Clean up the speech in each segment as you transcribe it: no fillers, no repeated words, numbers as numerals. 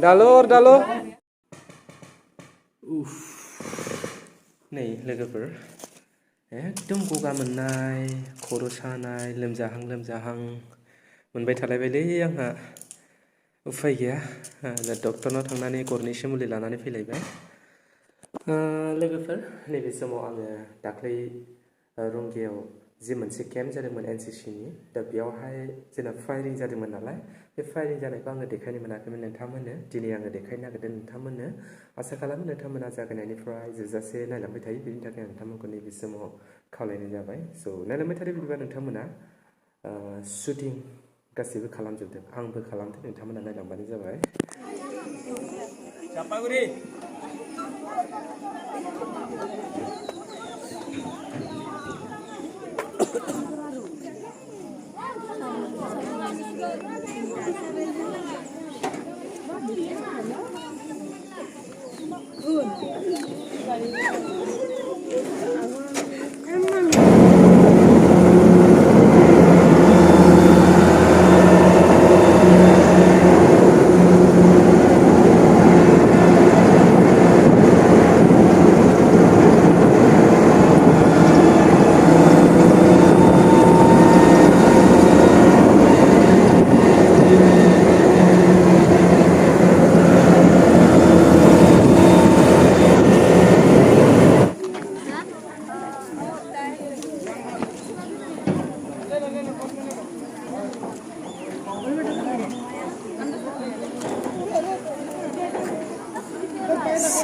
दालो उफ नै लोगोफोर एकदम गगा मोननाय खर' सानाय लोमजाहां मोनबाय थालायबायलै आंहा उफाय गैया डक्टरनाव थांनानै गरनैसो मुलि लानानै फैलायबाय लोगोफोर नैबे समाव आङो दाख्लै रंगियाव जि मोनसे केम्प जादोंमोन एनसिसिनि दा बेयावहाय जोंना फायारिं जादोंमोन नालाय बे फायारिं जानायखौ आङो देखायनो मोनाखैमोन नोंथांमोननो दिनै आङो देखायनो नागिरदों नोंथांमोननो आसा खालामो नोंथांमोना जागायनायनिफ्राय जोबजासे नायलांबाय थायो बेनि थाखाय आं नोंथांमोनखौ नैबे समाव खावलायनाय जाबाय स' नायलांबाय थादो बिदिबा नोंथांमोना शुटिं गासैबो खालामजोबदों आंबो खालामदों नोंथांमोना नायलांबानो जाबाय चापागुरि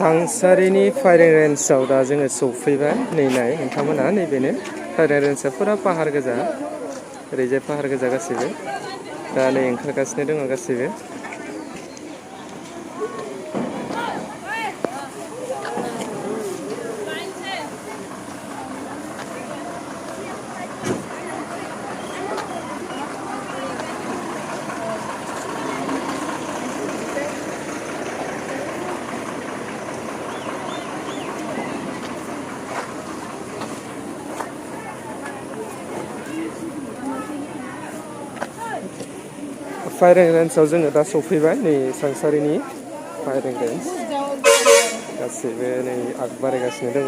सांसारिनि फायारिं रेन्जआव दा जोङो सौफैबाय नै नाय नोंथांमोना नैबेनो फायारिं रेन्जआ फुरा पाहार गोजा ओरैजाय पाहार गोजा गासैबो दा नै ओंखारगासिनो दङ गासैबो फायारिं रेन्जआव जोङो दा सौफैबाय नै सांसारिनि फायारिं रेन्ज गासैबो नै आग बारायगासिनो दङ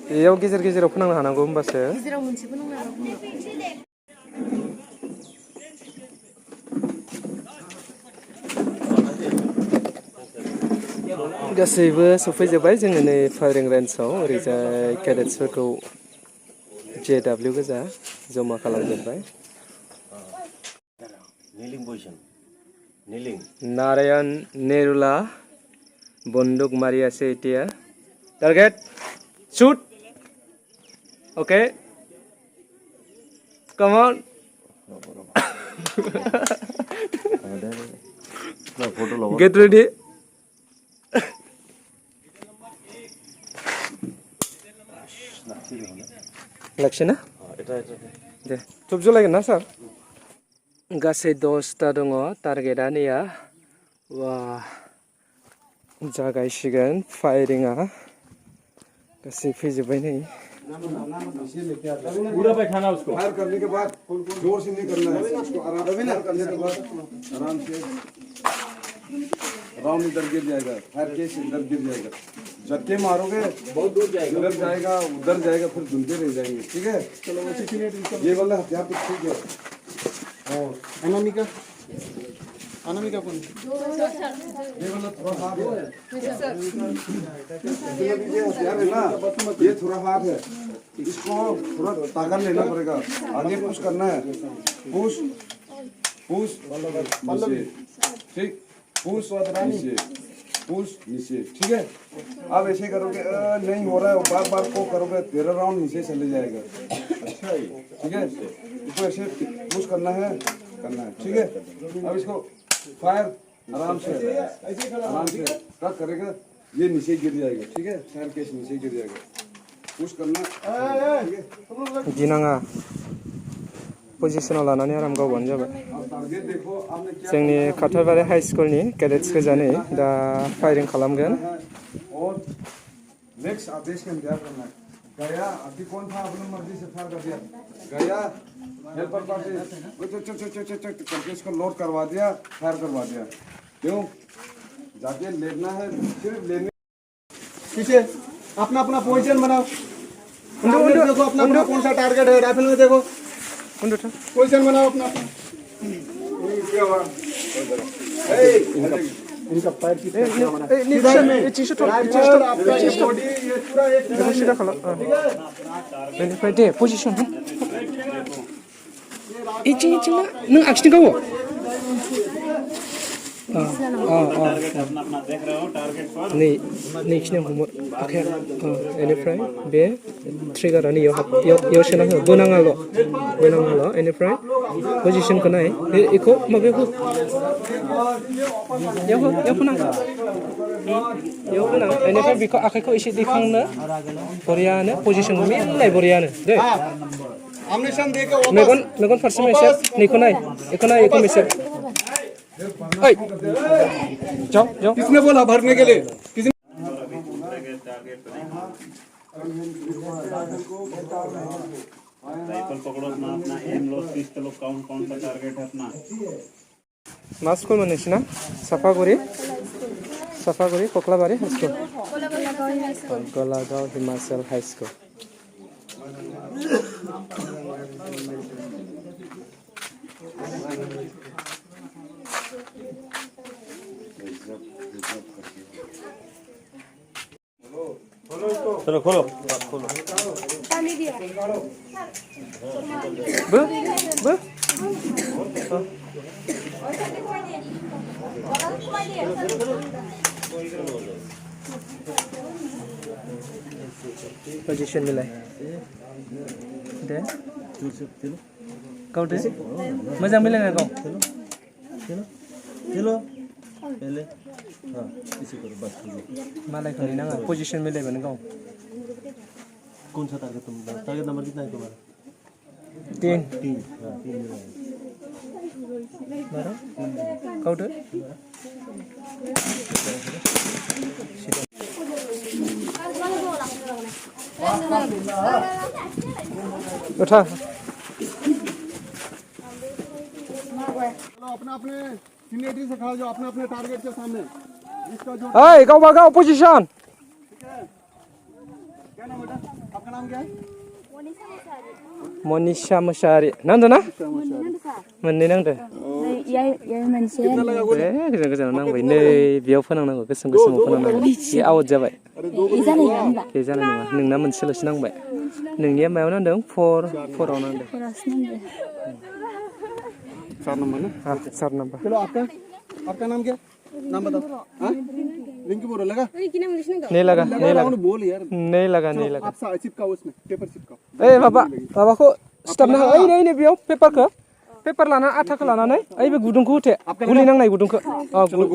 बेयाव गेजेर गेजेराव फोनांनो हानांगौ होमबासो गेजेराव मोनसे फोनांनो गासैबो सफैजोब्बाय जोङो नै फायारिं रेन्जआव ओरैजाय केडेट्सफोरखौ JW गोजा जमा खालामजोब्बाय नारायण नेरुला बन्दुक मारियासे এতিয়া target shoot okay come on get ready लक्ष्य ना दे थुब जलायगोन ना सार गासै 10टा दङ टारगेटआ नैया वा जागायसिगोन फायारिंआ गासै फैजोब्बाय नै पूरा बैठाना उसको फायर करने के बाद जोर से नहीं करना है उसको आराम करने के बाद आराम से राउंड इधर गिर जाएगा फायर केस इधर गिर जाएगा झटके मारोगे बहुत दूर जाएगा उधर जाएगा फिर धुलते रह जाएंगे ठीक है चलो ये वाला हथियार तो ठीक है और अनामिका कौन ये वाला थोड़ा हार्ड है हथियार है ना ये थोड़ा हार्ड है इसको थोड़ा ताकत लेना पड़ेगा आगे पुश करना है पुश ठीक पुश पुश नीचे ठीक है आप ऐसे करोगे नहीं हो रहा है बार बार को करोगे 13 राउंड नीचे चले जाएगा अच्छा ठीक है इसको ऐसे पुश करना है ठीक है अब इसको फायर आराम से क्या करेगा ये नीचे गिर जाएगा ठीक है फायर केस नीचे गिर जाएगा पुश करना गिनांगा पजिसनाव लानानै आराम गावबानो जाबाय जोंनि खाथारबारि हाई स्कुलनि कैडेट्स गोजा नै दा फायरिं खालामगोन नेक्स्ट आदेश के इंतजार करना है गया अभी कौन था अपनी मर्जी से फायर कर दिया गया हेल्पर पार्टी करके इसको लोड करवा दिया फायर करवा दिया क्यों जाके लेना है सिर्फ लेने पीछे अपना अपना पोजीशन बनाओ देखो अपना अपना कौन सा टारगेट है राइफल में देखो पोजीशन बनाओ अपना इनका पैर की पोजिसन नों आखिनि गावो नै नैखिनि हमो आखाया बेनिफ्राय बे ट्रिगारानो इयाव सोना हो बोनाङाल' बेनिफ्राय पजिसनखौ नाय बेखौ माबायाव हो इयाव होनां बेनिफ्राय बेखौ आखाइखौ एसे दैखांनो बरियानो पजिसन मिलाय बरियानो दे मेगन फारसे मेसेब नैखौ नाय बेखौ मेसेब जाओ किसने बोला भरने के लिए किसने राइफल पकड़ो अपना अपना एम लो पिस्तल कौन कौन सा टारगेट है अपना मा स्कुल मोननैसोना साफागुरि कक्लाबारि हाई स्कुल गलागाव हिमाचल हाई स्कुल चलो खोलो पोजिशन मिलाय दे गाव दे मोजां मिलायना गाव पहले हाँ इसी करो बस मालायखौ नेनाङा पोजिशन मिलायबानो गाव कौन सा टारगेट नंबर कितना है तुम्हारा 3 हाँ 3 गावदो उठा अपना अपने सीनियरिटी से खड़ा जाओ अपने अपने टारगेट के सामने इसका जो गाव गाव पोजिशन क्या नाम बेटा आपका नाम क्या है मनीषा मुसाहारि नांदो ना मोननै नांदो गोजान गोजानाव नांबाय नै बेयाव फोनांनांगौ गोसोम गोसोमाव फोनांनांगौ बे आउट जाबाय बे जानाय नङा नोंना मोनसेल'सो नांबाय नोंनिया मायाव नांदों 4 नांदों 4 नंबर ना हाँ 4 नंबर चलो आपका नाम क्या नाम बताओ हाँ रिंकी बोलो लगा नहीं लगा बोल यार नहीं लगा आप चिपकाओ उसमें पेपर चिपकाओ ए माबाखौ सिथाबना हो नै बेयाव पेपार लाना आथाखौ लानानै ओइ बे गुदुंखौ होथे गुलि नांनाय गुदुंखौ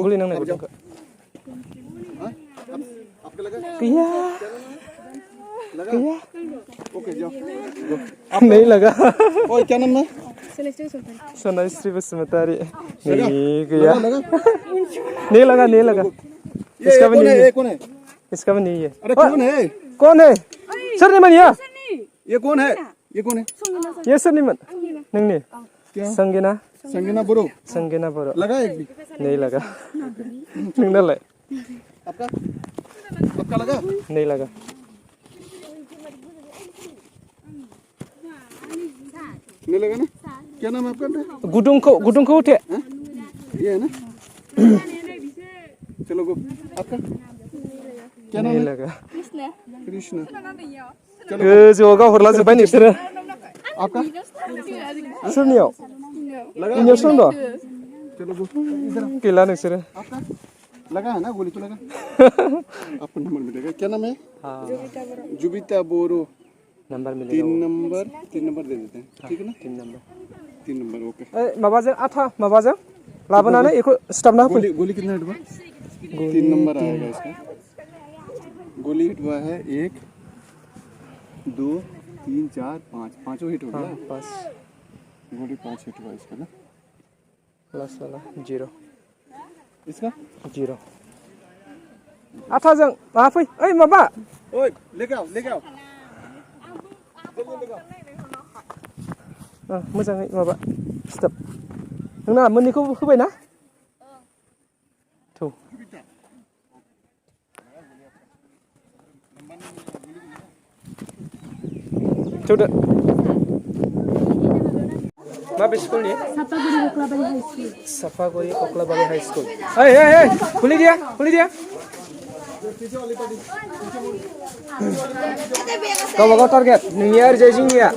गुलि नांनाय गुदुंखौ गैया ओके जाओ नहीं लगा ओए क्या नाम है सोनाश्री बसुमतारी नहीं गया नहीं लगा इसका भी नहीं है इसका भी नहीं है अरे कौन है सर नहीं मन ये कौन है ये सर नहीं मन नंगनी संगीना बोरो लगा एक भी नहीं लगा नंगनालाय आपका लगा नहीं लगा नहीं लगा ना क्या नाम है आपका गुदुंखौ उठे ये है ना चलो गो आपका क्या नाम नहीं है लगा कृष्ण गोजौआव गावहरला जोब्बाय नोंसोरो आपका सोरनियाव लगा इनियावसो दं चलो गो इधर गैला नोंसोरो आपका लगा है ना गोली तो लगा आपका नंबर मिलेगा क्या नाम है जुबिता बोरो नंबर मिलेगा 3 नंबर दे देते हैं ठीक है ना 3 नंबर ओके माबाजों आथा माबाजों लाबोनानै इखौ सिथाबना होफै गोली कितना हिट हुआ 3 नंबर आएगा इसका गोली हिट हुआ है 1 2 3 4 5 पांचों हिट हो गया 5 गोली 5 हिट हुआ इसका ना लास्ट वाला 0 इसका 0 आथाजों माबा फै ओइ माबा ओए लेके आओ मोजाङै माबा स्टप नोंना मोननैखौ होबाय ना थौ थौदो माबे स्कुलनि साफागुरि कक्लाबारि हाई स्कुल ओइ खुलि दिया गावबागाव टारगेट नोंनिया ओरैजाय जोंनिया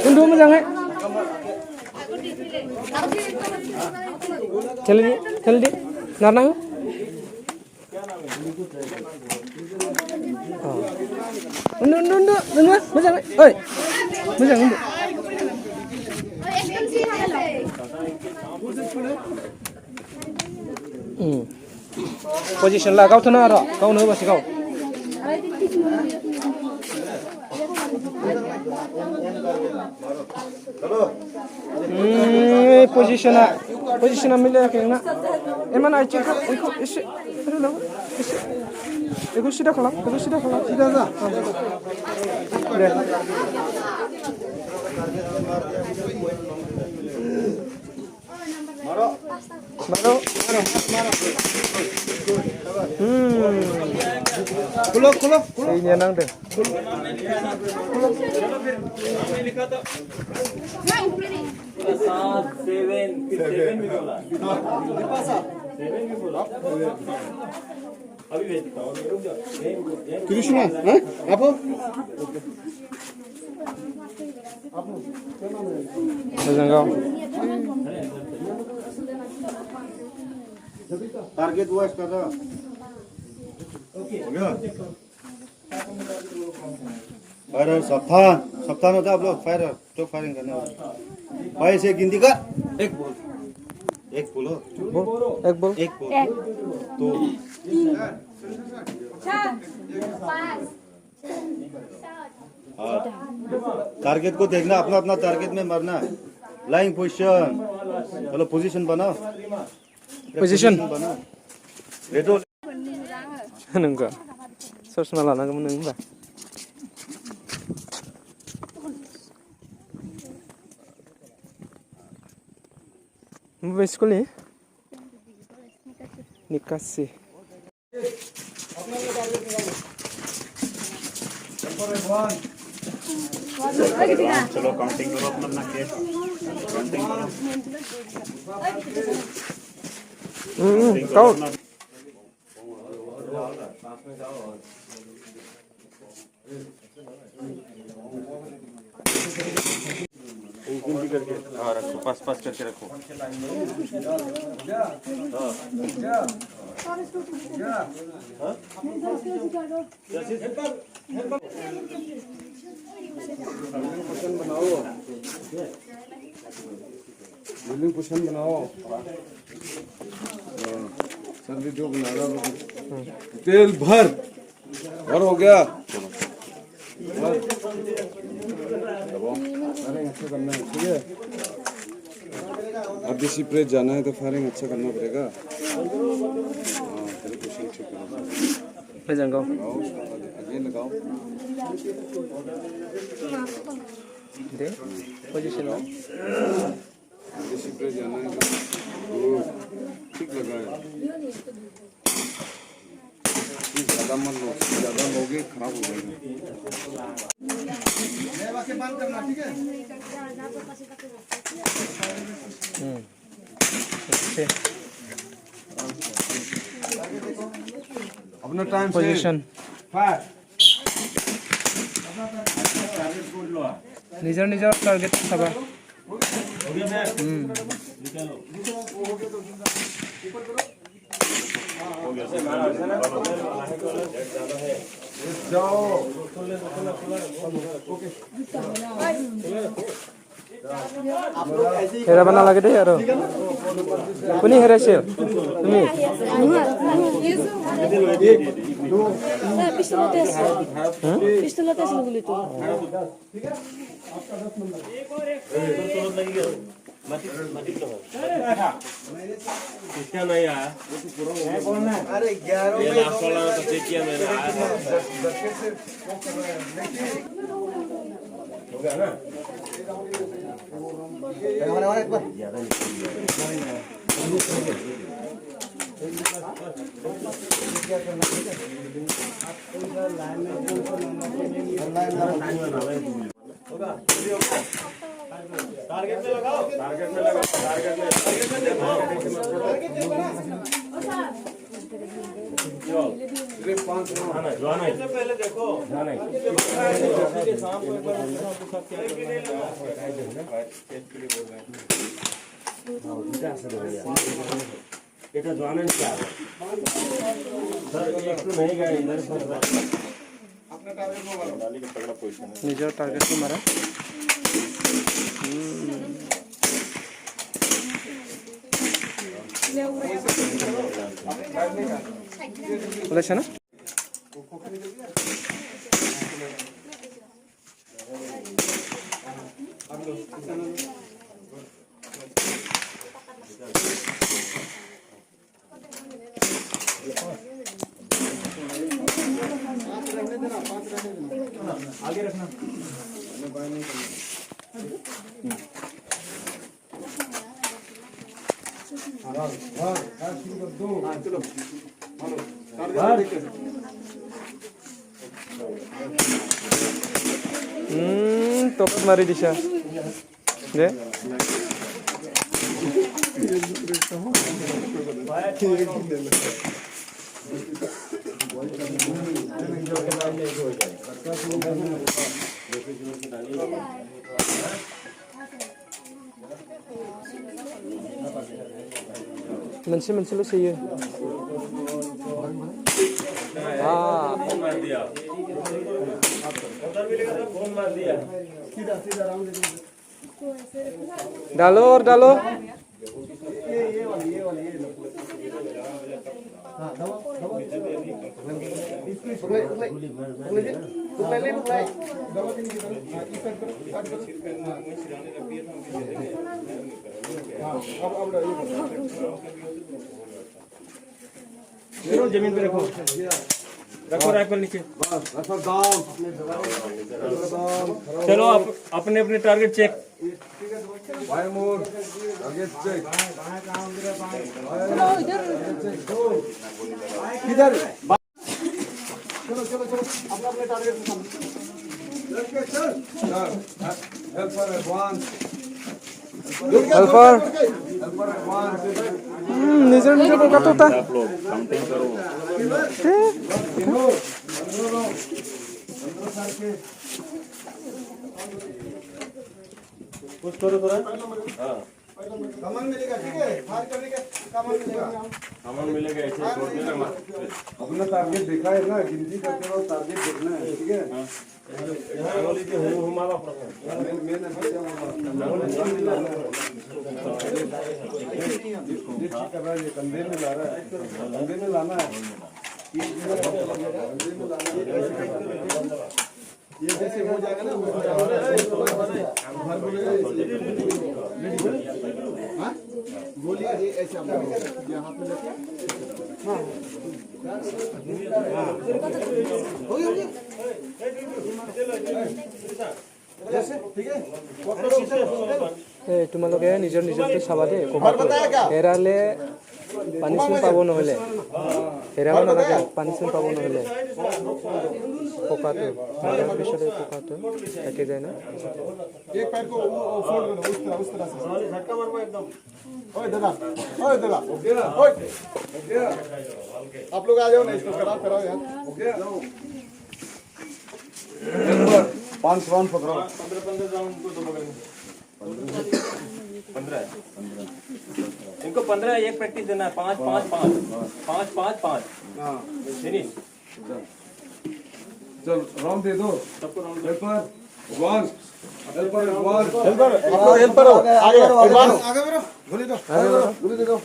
उन्दु मोजाङै खेलदि नारना हो उन्दु नोङो मोजाङै ओइ मोजां उन्दु पजिसन ला गावथ'नो र' गावनो होबासो गाव पजिसना मिलायाखै नोंना एमान आथिंखौ बेखौ एसे बेखौ सिदा खालाम सिदा जा दे मारो खुलो ini नांदों कृष्णा हैं आप टारगेट वाइज कर रहा हो गया फायर सप्ताह होता आप लोग फायर तो फायरिंग करने वाले भाई से गिनती का एक बोल तो टारगेट को देखना अपना टारगेट में मरना लाइंग पोजीशन चलो पोजीशन बनाओ पोजीशन बनाओ रेडो नंगौ ससमा लानांगौमोन नों होनबा बबे स्कुलनि निकासी चलो काउंटिंग करो अपना केस काउंटिंग करो काउंट गिनती करके हाँ रखो पास करके रखो बिल्डिंग पोजीशन बनाओ सर वीडियो बना रहा तेल भर हो गया फायरिंग अच्छा करना है ठीक है अब किसी प्रेस जाना है तो फायरिंग अच्छा करना पड़ेगा तेरे पोजीशन ठीक करो अगेन लगाओ दे पोजीशन किसी प्रेस जाना है तो ठीक लगा है ज़्यादा मत लो ज़्यादा लोगे खराब हो जाएगा अपना टाइम पोजीशन निजर टारगेट थाबा जाओ हेराबा नालागे दे आरो कोनी हेरायसो तुमी पिस्तौलत আছিল গুলিটো क्या नहीं आया अरे 11 में लास्ट वाला तो चेक किया मैंने आया हो गया ना टारगेट में लगाओ टारगेट में लगाओ टारगेट में जाना इससे पहले देखो जाना शाम को एक बार এটা জানেন কি আর স্যার একটু नहीं गए इधर पर अपने टारगेट में मारो डाली का तगड़ा पोजीशन है निजर टार्गेट को मारा ওলাইছে না आगे रखना चलो टप मारी दिशा दे मोनसेल' सोयो फोन मार दिया उधर मिलेगा तो फोन मार दिया डालो और डालो जमीन पे रखो रखो राइफल नीचे रखो डाउन चलो आप अपने अपने टारगेट चेक बाय मोर टारगेट चेक किधर चलो चलो चलो अपने अपने टारगेट पे चल helper advance helper helper advance निजर निजर को काटो ता आप लोग काउंटिंग करो कुछ करो थोड़ा हाँ कमान मिलेगा ठीक है फायर करने का कमान मिलेगा सामान मिलेगा ऐसे छोड़ देना मत अपना टारगेट देखा है ना गिनती करते रहो टारगेट देखना है ठीक है यहाँ वाली जो हमारा मैंने बच्चा कर रहा है ये कंधे में ला रहा है कंधे में लाना है कंधे में लाना है ये जैसे हो जाएगा ना गोली ऐसे आप यहाँ पे लेके हाँ हो गया जैसे ठीक है তোমালোকে নিজৰ নিজৰটো চাবা দেই কোকাটো হেৰালে পানিচমেণ্ট পাব নহ'লে হেৰাব নালাগে পানিচমেণ্ট পাব নহ'লে কোকাটো মাৰাৰ পিছতে কোকাটো থাকি যায় না एक पैर को फोल्ड करो उस तरह से झटका मारो एकदम ओए दादा ओए आप लोग आ जाओ ना इसको कराओ यार ओके जाओ 5 राउंड पकड़ो 15 राउंड को दो बगल में 15 इनको 15 एक प्रैक्टिस देना है 5 5 5 5 5 5 हां फिनिश चल राउंड दे दो सबको round paper One. Helper, one. Helper हो आगे एडवांस गोली दो गोली दे दो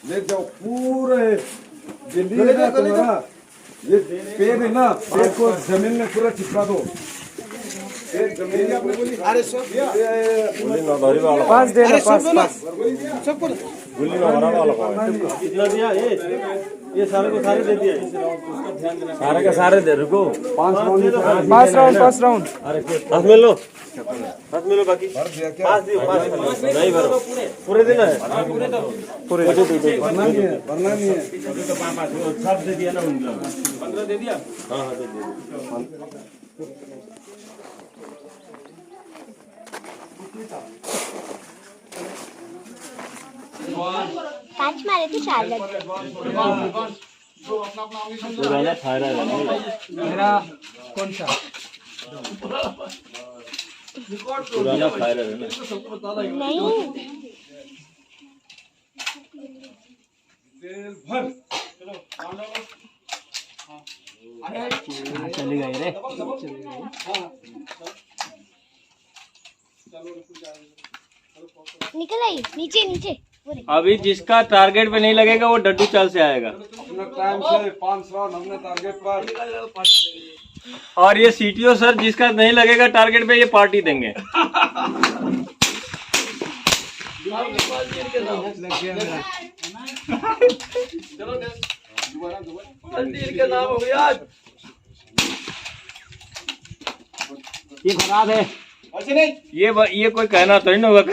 ले जाओ पूरे दिल्ली में तुम्हारा ये पेड़ है ना पेड़ को जमीन में पूरा चिपका दो पेड़ जमीन में अरे गोली ना धरी वाला पास देना पास सबको गोली ना भरा वाला कितना दिया ये सारे को सारे दे दिए सारे के सारे दे रुको 5 राउंड पास राउंड अरे हाथ में लो बाकी भर दिया क्या पास दियो पास नहीं भरो पूरे दिन है पूरे भरना नहीं है सब दे दिया ना उन लोग 15 दे दिया हाँ दे दिया पांच मारे थे 4 लगे पुराना फायदा है मेरा कौन सा पुराना फायदा है ना नहीं चली गई रे निकल आई नीचे नीचे पूरे अभी जिसका टारगेट पे नहीं लगेगा वो डड्डू चाल से आएगा अपना टाइम से 5 राउंड हमने टारगेट पर और ये सीटीओ सर जिसका नहीं लगेगा टारगेट पे ये पार्टी देंगे ये खराब है ये कोई कहना तो नहीं होगा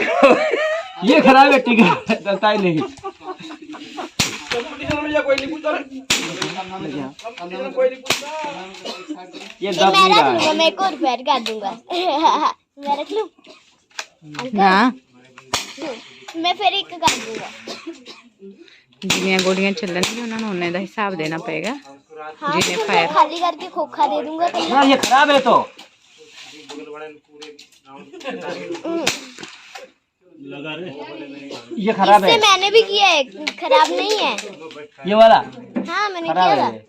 ये खराब है ठीक है चलता ही नहीं ये ये दब मैं नहीं रख रहा है लूंगा मैं एक और पैर कर दूंगा मैं रख लूं हाँ मैं फिर एक कर दूंगा जिन्नियां गोलियां ਚੱਲਣਗੀਆਂ ਉਹਨਾਂ ਨੂੰ ਉਹਨੇ ਦਾ ਹਿਸਾਬ ਦੇਣਾ ਪਏਗਾ हाँ जिन्हें तो मैं फायर खाली करके खोखा दे दूंगा तो हाँ ये खराब है तो ये खराब है इससे मैंने भी किया है खराब नहीं है ये वाला हाँ मैंने खराब किया है था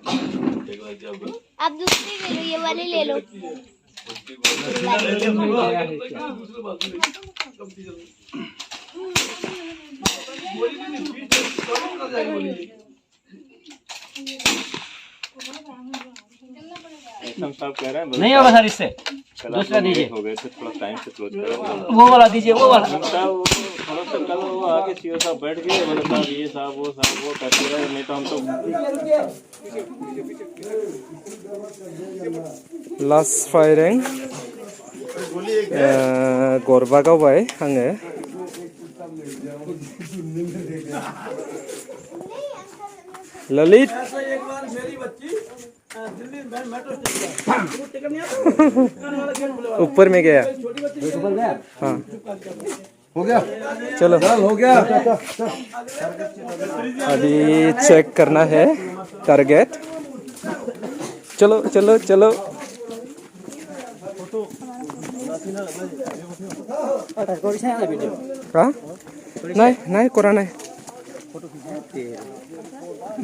आप दूसरी ले लो ये वाली ले लो हम सब कह रहे हैं नहीं होगा सर इससे दूसरा दीजिए हो गए तो थोड़ा टाइम से क्लोज करो वो वाला दीजिए वो वाला साहब थोड़ा सा कल वो आके सीओ साहब बैठ गए बोले साहब ये साहब वो करते रहे नहीं तो हम तो लास्ट फायरिं गरबा गावबाय आङो ललित ऊपर में गया हाँ हो गया चलो हो गया अभी चेक करना है टारगेट चलो चलो चलो हाँ नहीं नहीं करा नहीं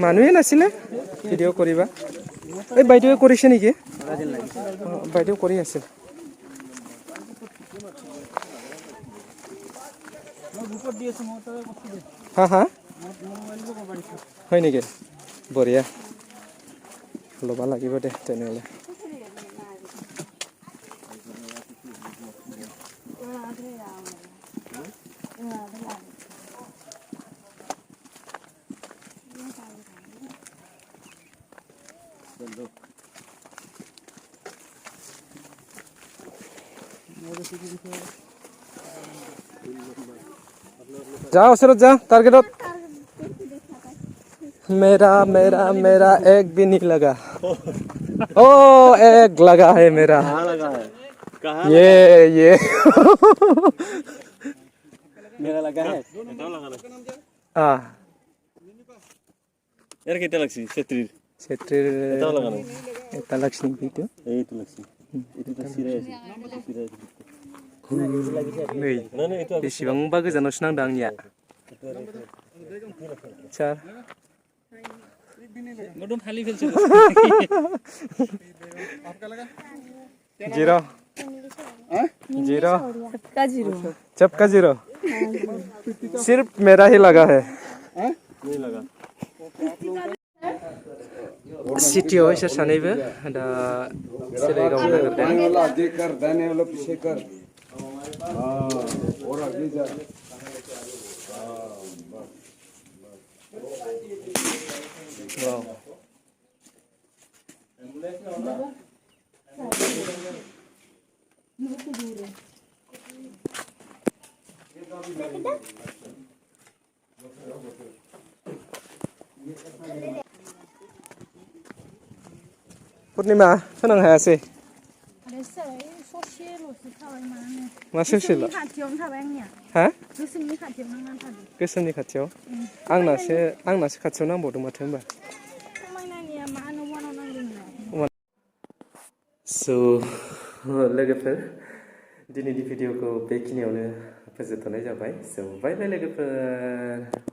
মানুহে নাছিলে ভিডিঅ' কৰিবা এই বাইদেৱে কৰিছে নেকি বাইদেউ কৰি আছিল হা হা হয় নেকি বঢ়িয়া ল'ব লাগিব দে তেনেহ'লে जाओ सर जा टारगेट मेरा मेरा मेरा एक भी नहीं लगा ओ एक लगा है मेरा लगा है कहाँ ये मेरा लगा है हाँ यार कितना लगसी क्षेत्रीय क्षेत्रीय लगाना এটা लक्ष्मी ভিডিও यही तो लगसी इतनी तो सिरा है नै ना ना इतना बेसेबांबा गोजानावसो नांदों आंनिया सार गडम खाली फेल से जीरो जीरो सबका जीरो सिर्फ मेरा ही लगा है सिटियाव एसे सानैबो दा सेलेगाव नागिरदों दाने वाला आगे कर दाने वाला पीछे कर और आगे जा वाव पूर्णिमा फोनां हायासै मा ससेल हा गोसोमनि खाथियाव आंनासो खाथियाव नांबावदों माथो होनबा स' लोगोफोर दिनैनि भिडिअखौ बेखिनियावनो फोजोबथ'नाय जाबाय स' बाय बाय लोगोफोर